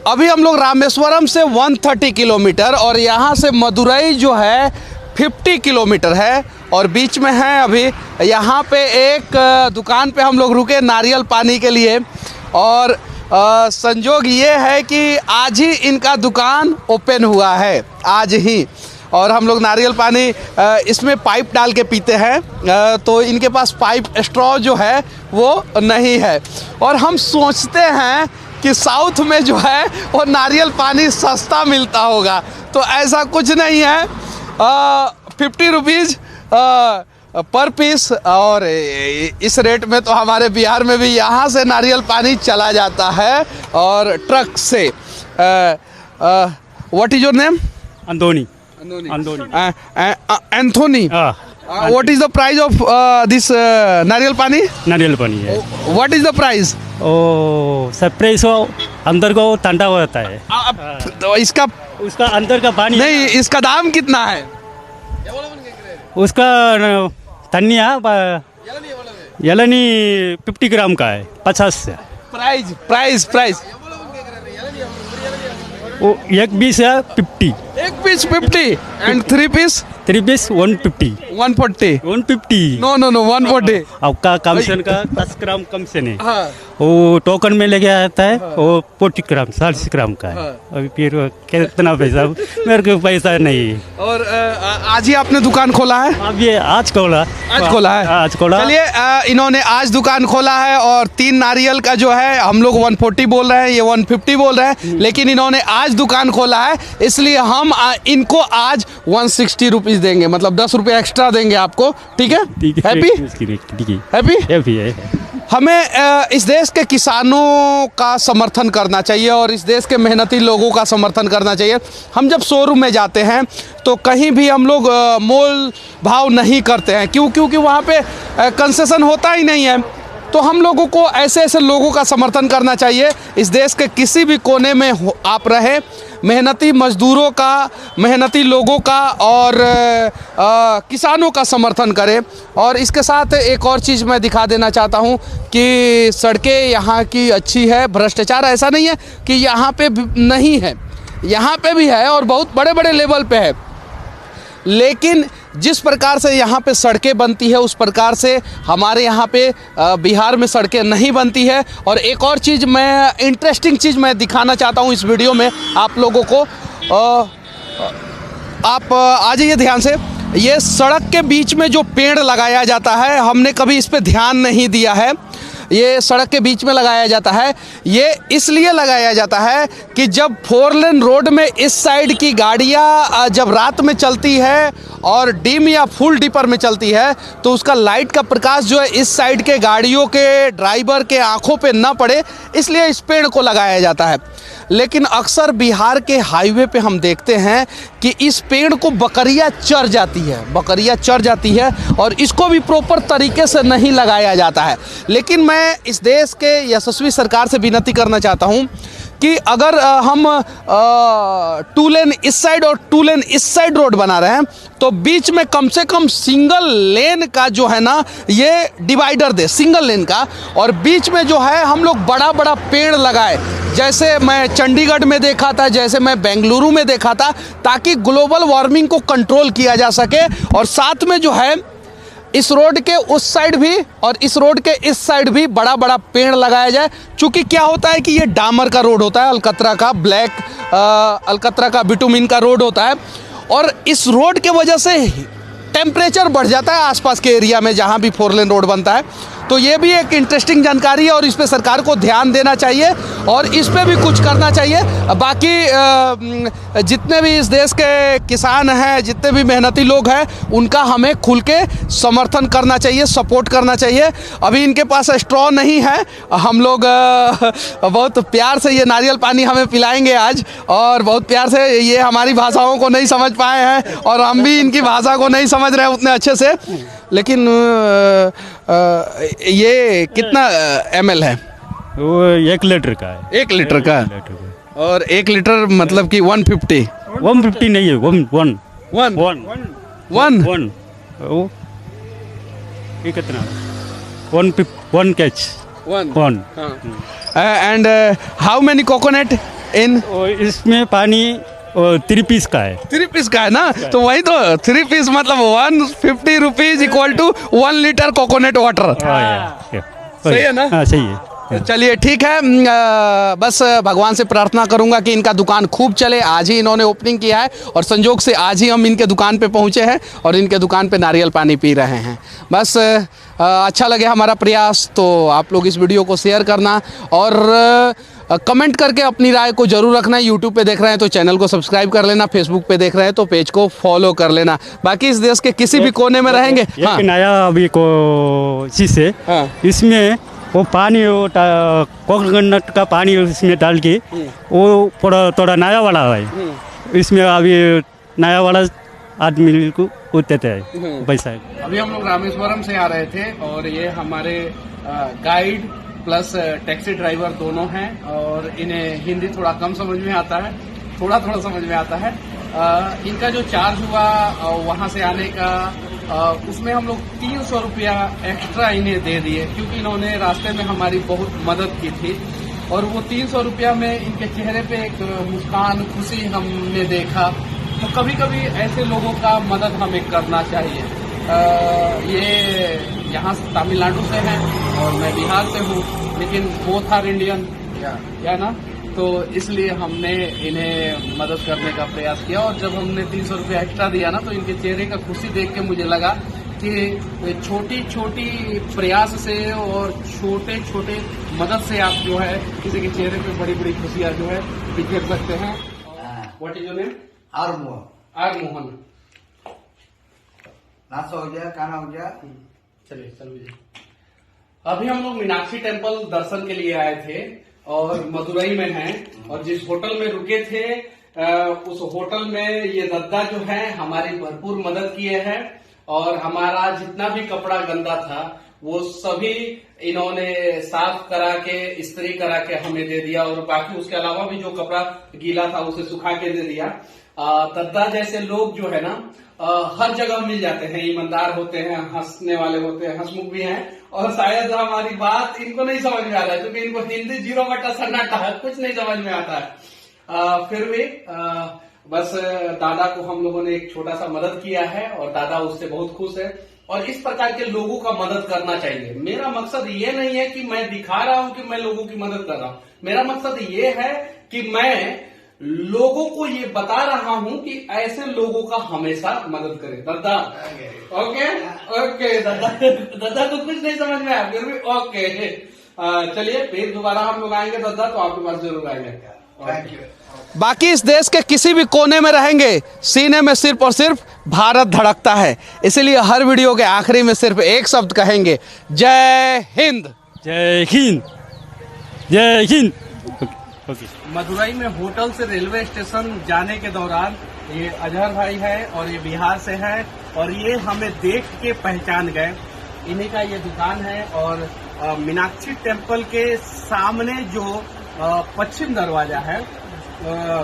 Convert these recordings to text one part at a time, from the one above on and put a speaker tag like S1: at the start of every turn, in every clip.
S1: अभी हम लोग रामेश्वरम से 130 किलोमीटर और यहाँ से मदुरई जो है 50 किलोमीटर है और बीच में है अभी यहाँ पे एक दुकान पे हम लोग रुके नारियल पानी के लिए। और संजोग ये है कि आज ही इनका दुकान ओपन हुआ है, आज ही। और हम लोग नारियल पानी इसमें पाइप डाल के पीते हैं, तो इनके पास पाइप स्ट्रॉ जो है वो नहीं है। और हम सोचते हैं कि साउथ में जो है वो नारियल पानी सस्ता मिलता होगा, तो ऐसा कुछ नहीं है। 50 रुपीज़ पर पीस, और इस रेट में तो हमारे बिहार में भी यहाँ से नारियल पानी चला जाता है और ट्रक से। What is your name?
S2: Anthony.
S1: Anthony. What is the price of this नारियल पानी?
S2: नारियल पानी है।
S1: What is the price?
S2: Oh surprise हो, अंदर को ठंडा होता है।
S1: तो इसका
S2: उसका अंदर का पानी
S1: नहीं, इसका दाम कितना है?
S2: उसका तन्निया यलनी 50 ग्राम का है, 50 से।
S1: प्राइस
S2: वो एक पीस है 50,
S1: एक पीस 50 एंड 3 पीस
S2: 150।
S1: 140 नो 140।
S2: आपका कमीशन का 10 ग्राम कमीशन है।
S1: हाँ।
S2: वो टोकन में लेके आता है, वो 40 ग्राम 40 ग्राम का है। अभी फिर कितना पैसा, मेरे को पैसा नहीं है।
S1: और आज ही आपने दुकान खोला है?
S2: अब ये आज खोला है।
S1: चलिए, इन्होंने आज दुकान खोला है और 3 नारियल का जो है हम लोग 140 बोल रहे हैं, ये 150 बोल रहे हैं, लेकिन इन्होंने आज दुकान खोला है, इसलिए हम इनको आज 160 रुपीज़ देंगे, मतलब 10 रुपये एक्स्ट्रा देंगे आपको। ठीक है? हैप्पी है। हमें इस देश के किसानों का समर्थन करना चाहिए और इस देश के मेहनती लोगों का समर्थन करना चाहिए। हम जब शोरूम में जाते हैं तो कहीं भी हम लोग मोल भाव नहीं करते हैं, क्योंकि वहाँ पे कंसेशन होता ही नहीं है। तो हम लोगों को ऐसे लोगों का समर्थन करना चाहिए। इस देश के किसी भी कोने में आप रहे, मेहनती मजदूरों का, मेहनती लोगों का और किसानों का समर्थन करें। और इसके साथ एक और चीज़ मैं दिखा देना चाहता हूँ कि सड़कें यहाँ की अच्छी है, भ्रष्टाचार ऐसा नहीं है कि यहाँ पे नहीं है, यहाँ पे भी है और बहुत बड़े बड़े लेवल पे है। लेकिन जिस प्रकार से यहाँ पे सड़कें बनती है उस प्रकार से हमारे यहाँ पे बिहार में सड़कें नहीं बनती है। और एक और चीज़ मैं इंटरेस्टिंग चीज़ मैं दिखाना चाहता हूँ इस वीडियो में आप लोगों को। आप आ जाइए ध्यान से। ये सड़क के बीच में जो पेड़ लगाया जाता है, हमने कभी इस पे ध्यान नहीं दिया है। ये सड़क के बीच में लगाया जाता है, ये इसलिए लगाया जाता है कि जब 4 लेन रोड में इस साइड की गाड़ियाँ जब रात में चलती है और डिम या फुल डिपर में चलती है तो उसका लाइट का प्रकाश जो है इस साइड के गाड़ियों के ड्राइवर के आंखों पे ना पड़े, इसलिए इस पेड़ को लगाया जाता है। लेकिन अक्सर बिहार के हाईवे पे हम देखते हैं कि इस पेड़ को बकरियां चर जाती है और इसको भी प्रॉपर तरीके से नहीं लगाया जाता है। लेकिन मैं इस देश के यशस्वी सरकार से विनती करना चाहता हूं कि अगर हम 2 लेन इस साइड और 2 लेन इस साइड रोड बना रहे हैं तो बीच में कम से कम सिंगल लेन का जो है ना ये डिवाइडर दे, सिंगल लेन का। और बीच में जो है हम लोग बड़ा बड़ा पेड़ लगाए, जैसे मैं चंडीगढ़ में देखा था, जैसे मैं बेंगलुरु में देखा था, ताकि ग्लोबल वार्मिंग को कंट्रोल किया जा सके। और साथ में जो है इस रोड के उस साइड भी और इस रोड के इस साइड भी बड़ा बड़ा पेड़ लगाया जाए। चूँकि क्या होता है कि ये डामर का रोड होता है, अलकतरा का अलकतरा का बिटुमिन का रोड होता है और इस रोड के वजह से टेम्परेचर बढ़ जाता है आसपास के एरिया में जहाँ भी 4 लेन रोड बनता है। तो ये भी एक इंटरेस्टिंग जानकारी है और इस पे सरकार को ध्यान देना चाहिए और इस पे भी कुछ करना चाहिए। बाकी जितने भी इस देश के किसान हैं, जितने भी मेहनती लोग हैं, उनका हमें खुल के समर्थन करना चाहिए, सपोर्ट करना चाहिए। अभी इनके पास स्ट्रॉ नहीं है, हम लोग बहुत प्यार से ये नारियल पानी हमें पिलाएंगे आज और बहुत प्यार से। ये हमारी भाषाओं को नहीं समझ पाए हैं और हम भी इनकी भाषा को नहीं समझ रहे हैं उतने अच्छे से। लेकिन ये कितना ml है?
S2: वो 1 लीटर का है।
S1: 1 लीटर का? और 1 लीटर मतलब कि 150
S2: नहीं है,
S1: 1
S2: ये कितना? 1 catch 1।
S1: And how many coconut? इन
S2: और इसमें पानी 3 पीस का है।
S1: 3 पीस का है ना, तो वही तो 3 पीस मतलब 150 rupees equal to 1 litre coconut water. सही है ना?
S2: हाँ सही है।
S1: चलिए ठीक है। बस भगवान से प्रार्थना करूंगा कि इनका दुकान खूब चले। आज ही इन्होंने ओपनिंग किया है और संजोग से आज ही हम इनके दुकान पे पहुंचे हैं और इनके दुकान पे नारियल पानी पी रहे हैं। बस अच्छा लगे हमारा प्रयास तो आप लोग इस वीडियो को शेयर करना और कमेंट करके अपनी राय को जरूर रखना। यूट्यूब पे देख रहे हैं तो चैनल को सब्सक्राइब कर लेना, फेसबुक पे देख रहे हैं तो पेज को फॉलो कर लेना। बाकी इस देश के किसी भी कोने में रहेंगे।
S2: एक नया अभी को चीज़ है,
S1: हाँ।
S2: इसमें वो पानी वो कोकोनट का पानी इसमें डाल के वो थोड़ा नया वाला है, इसमें अभी नया वाला आदमी को देते हैं पैसा।
S1: अभी हम लोग रामेश्वरम से आ रहे थे और ये हमारे गाइड प्लस टैक्सी ड्राइवर दोनों हैं और इन्हें हिंदी थोड़ा कम समझ में आता है, थोड़ा समझ में आता है। इनका जो चार्ज हुआ वहाँ से आने का उसमें हम लोग 300 रुपया एक्स्ट्रा इन्हें दे दिए क्योंकि इन्होंने रास्ते में हमारी बहुत मदद की थी और वो 300 रुपया में इनके चेहरे पे एक मुस्कान, खुशी हमने देखा। तो कभी कभी ऐसे लोगों का मदद हमें करना चाहिए। ये यहाँ तमिलनाडु से हैं और मैं बिहार से हूँ, लेकिन बोथ आर इंडियन या ना, तो इसलिए हमने इन्हें मदद करने का प्रयास किया। और जब हमने 300 रुपया एक्स्ट्रा दिया ना तो इनके चेहरे का खुशी देख के मुझे लगा कि छोटी छोटी प्रयास से और छोटे छोटे मदद से आप जो है किसी के चेहरे पे बड़ी बड़ी खुशियाँ जो है बिखेर सकते हैं। What is your name?
S3: R Mohan. नाश्ता हो गया, खाना हो गया।
S1: चलिए। अभी हम लोग मीनाक्षी टेम्पल दर्शन के लिए आए थे और मदुरई में हैं और जिस होटल में रुके थे उस होटल में ये दद्दा जो है हमारी भरपूर मदद किए हैं और हमारा जितना भी कपड़ा गंदा था वो सभी इन्होंने साफ करा के, इस्त्री करा के हमें दे दिया और बाकी उसके अलावा भी जो कपड़ा गीला था उसे सुखा के दे दिया। दद्दा जैसे लोग जो है ना हर जगह मिल जाते हैं, ईमानदार होते हैं, हंसने वाले होते हैं, हंसमुख भी हैं और शायद हमारी बात इनको नहीं समझ में आ रहा है क्योंकि इनको हिंदी 0 सन्नाटा है, कुछ नहीं समझ में आता है। फिर भी बस दादा को हम लोगों ने एक छोटा सा मदद किया है और दादा उससे बहुत खुश है और इस प्रकार के लोगों का मदद करना चाहिए। मेरा मकसद ये नहीं है कि मैं दिखा रहा हूं कि मैं लोगों की मदद कर रहा हूं, मेरा मकसद ये है कि मैं लोगों को ये बता रहा हूं कि ऐसे लोगों का हमेशा मदद करें। दादा ओके दादा को कुछ नहीं समझ में आया फिर भी ओके। चलिए फिर दोबारा हम लोग आएंगे दादा तो आपके पास जरूर आएंगे।
S3: Thank you.
S1: बाकी इस देश के किसी भी कोने में रहेंगे सीने में सिर्फ और सिर्फ भारत धड़कता है, इसलिए हर वीडियो के आखिरी में सिर्फ एक शब्द कहेंगे, जय हिंद।
S2: जय हिंद, जय हिंद।
S1: मदुरई में होटल से रेलवे स्टेशन जाने के दौरान ये अजहर भाई है और ये बिहार से है और ये हमें देख के पहचान गए। इन्हीं का ये दुकान है और मीनाक्षी टेम्पल के सामने जो पश्चिम दरवाजा है,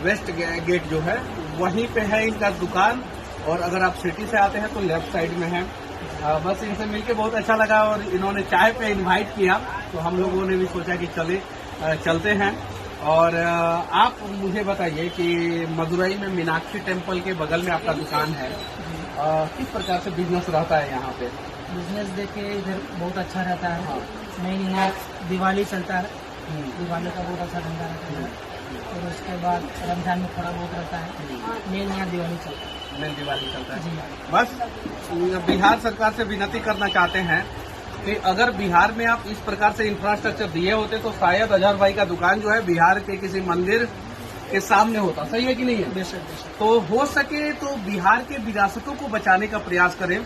S1: वेस्ट गेट जो है, वहीं पे है इनका दुकान और अगर आप सिटी से आते हैं तो लेफ्ट साइड में है। बस इनसे मिलके बहुत अच्छा लगा और इन्होंने चाय पे इनवाइट किया तो हम लोगों ने भी सोचा कि चलते हैं। और आप मुझे बताइए कि मदुरई में मीनाक्षी टेम्पल के बगल में आपका दुकान है, किस प्रकार से बिजनेस रहता है यहाँ पे?
S4: बिजनेस देखे इधर बहुत अच्छा रहता है। मेन यहाँ दिवाली चलता है, दिवाली का बहुत अच्छा धंधा रहता है और उसके बाद रमजान में थोड़ा बहुत रहता है। मेन यहाँ दिवाली चलता है,
S1: मेन दिवाली चलता है
S4: जी।
S1: बस बिहार सरकार से विनती करना चाहते हैं कि अगर बिहार में आप इस प्रकार से इंफ्रास्ट्रक्चर दिए होते तो शायद अजहर भाई का दुकान जो है बिहार के किसी मंदिर के सामने होता। सही है कि नहीं है?
S4: बेशक।
S1: तो हो सके तो बिहार के विरासतों को बचाने का प्रयास करें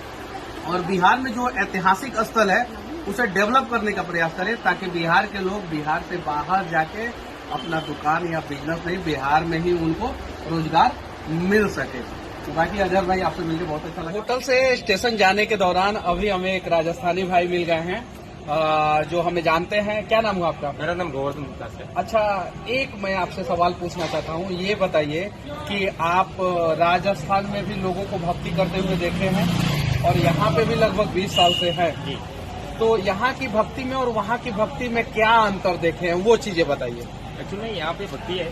S1: और बिहार में जो ऐतिहासिक स्थल है उसे डेवलप करने का प्रयास करें ताकि बिहार के लोग बिहार से बाहर जाके अपना दुकान या बिजनेस नहीं, बिहार में ही उनको रोजगार मिल सके। तो बाकी अजहर भाई आपसे मिलकर बहुत अच्छा लगा। होटल से स्टेशन जाने के दौरान अभी हमें एक राजस्थानी भाई मिल गए हैं जो हमें जानते हैं। क्या नाम हुआ आपका?
S5: मेरा नाम गोवर्धन गुप्ता है।
S1: अच्छा, एक मैं आपसे सवाल पूछना चाहता हूँ, ये बताइए कि आप राजस्थान में भी लोगों को भक्ति करते हुए देखे हैं और यहाँ पे भी लगभग 20 साल से है, तो यहाँ की भक्ति में और वहाँ की भक्ति में क्या अंतर देखे हैं, वो चीजें बताइए।
S5: एक्चुअली यहाँ पे भक्ति है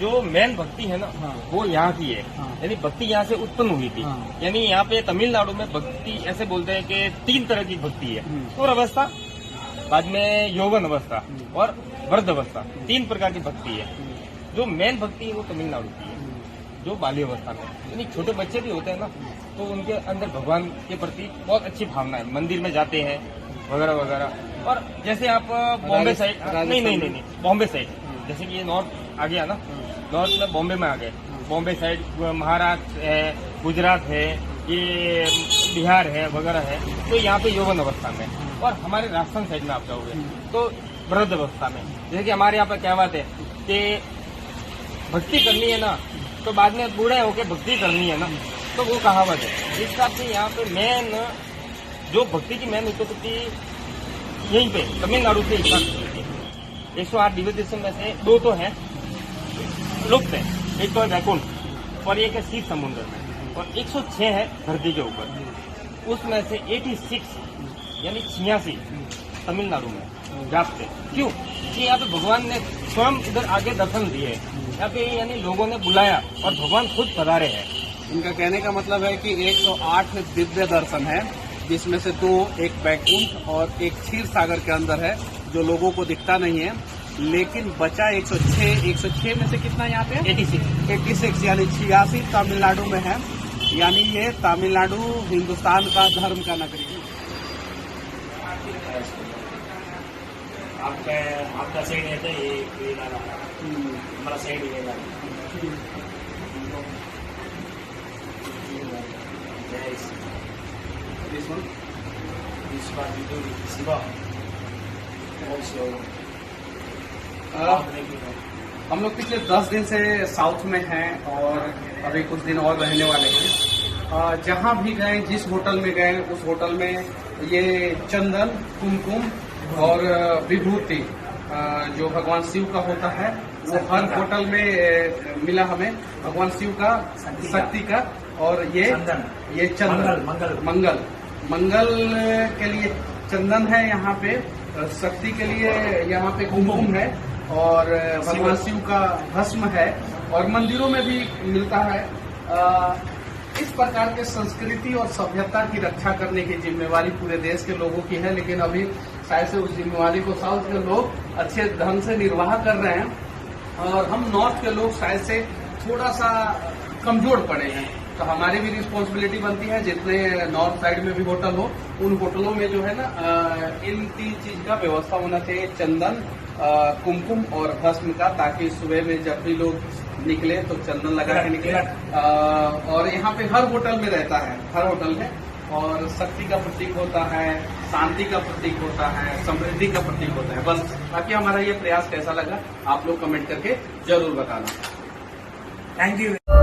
S5: जो मेन भक्ति है ना, वो यहाँ की है। यानी भक्ति यहाँ से उत्पन्न हुई थी। यानी यहाँ पे तमिलनाडु में भक्ति ऐसे बोलते हैं कि 3 तरह की भक्ति है। और अवस्था, बाद में यौवन अवस्था और वृद्ध अवस्था, 3 प्रकार की भक्ति है। जो मेन भक्ति है वो तमिलनाडु की है, जो बाल्य अवस्था में। यानी छोटे बच्चे भी होते हैं ना, तो उनके अंदर भगवान के प्रति बहुत अच्छी भावना है, मंदिर में जाते हैं वगैरह वगैरह। और जैसे आप बॉम्बे साइड, नहीं, बॉम्बे साइड, जैसे कि ये नॉर्थ आ गया ना, नॉर्थ में बॉम्बे में आ गए, बॉम्बे साइड महाराष्ट्र है, गुजरात है, ये बिहार है वगैरह है, तो यहाँ पे यौवन अवस्था में। और हमारे राजस्थान साइड में आप जाओगे तो वृद्ध अवस्था में। जैसे कि हमारे यहाँ पे कहावत है कि भक्ति करनी है ना, तो बाद में बूढ़े होके भक्ति करनी है ना, तो वो कहावत है। इस हिसाब से यहाँ पे मेन जो भक्ति की मेन उत्पत्ति यहीं पे तमिलनाडु से स्टार्ट हुई थी। 108 दिव्य देशों में से 2 तो है लुप्त है, एक तो है वैकुंठ और एक है शीत समुद्र में, और 106 है धरती के ऊपर। उसमें से 86 यानी 86 तमिलनाडु में व्याप्त है। क्यों? कि यहाँ पे भगवान ने स्वयं इधर आगे दर्शन दिए। यहाँ पे यानी लोगों ने बुलाया और भगवान खुद पधारे हैं।
S1: इनका कहने का मतलब है कि 108 दिव्य दर्शन है, जिसमें से 2 एक वैकुंठ और एक क्षीर सागर के अंदर है, जो लोगों को दिखता नहीं है। लेकिन बचा 106 में से कितना यहाँ पे? 86 यानी 86 तमिलनाडु में है। यानी ये तमिलनाडु हिंदुस्तान का धर्म का नगरी है।
S5: आपका साइड है तो ये हमारा साइड ये
S1: हम लोग पिछले 10 दिन से साउथ में हैं और अभी कुछ दिन और रहने वाले हैं। जहाँ भी गए, जिस होटल में गए, उस होटल में ये चंदन, कुमकुम और विभूति जो भगवान शिव का होता है, वो हर होटल में मिला हमें। भगवान शिव का, शक्ति का, और ये चंदन मंगल के लिए चंदन है यहाँ पे, शक्ति के लिए यहाँ पे कुमकुम है, और भगवान शिव का भस्म है, और मंदिरों में भी मिलता है। इस प्रकार के संस्कृति और सभ्यता की रक्षा करने की जिम्मेवारी पूरे देश के लोगों की है, लेकिन अभी शायद से उस जिम्मेवारी को साउथ के लोग अच्छे ढंग से निर्वाह कर रहे हैं, और हम नॉर्थ के लोग शायद से थोड़ा सा कमजोर पड़े हैं। तो हमारी भी रिस्पॉन्सिबिलिटी बनती है, जितने नॉर्थ साइड में भी होटल हो, उन होटलों में जो है ना इन 3 चीज का व्यवस्था होना चाहिए, चंदन, कुमकुम और भस्म का, ताकि सुबह में जब भी लोग निकले तो चंदन लगा के निकले। और यहाँ पे हर होटल में रहता है, हर होटल में, और शक्ति का प्रतीक होता है, शांति का प्रतीक होता है, समृद्धि का प्रतीक होता है। बस बाकी हमारा ये प्रयास कैसा लगा आप लोग कमेंट करके जरूर बताना।
S5: Thank you.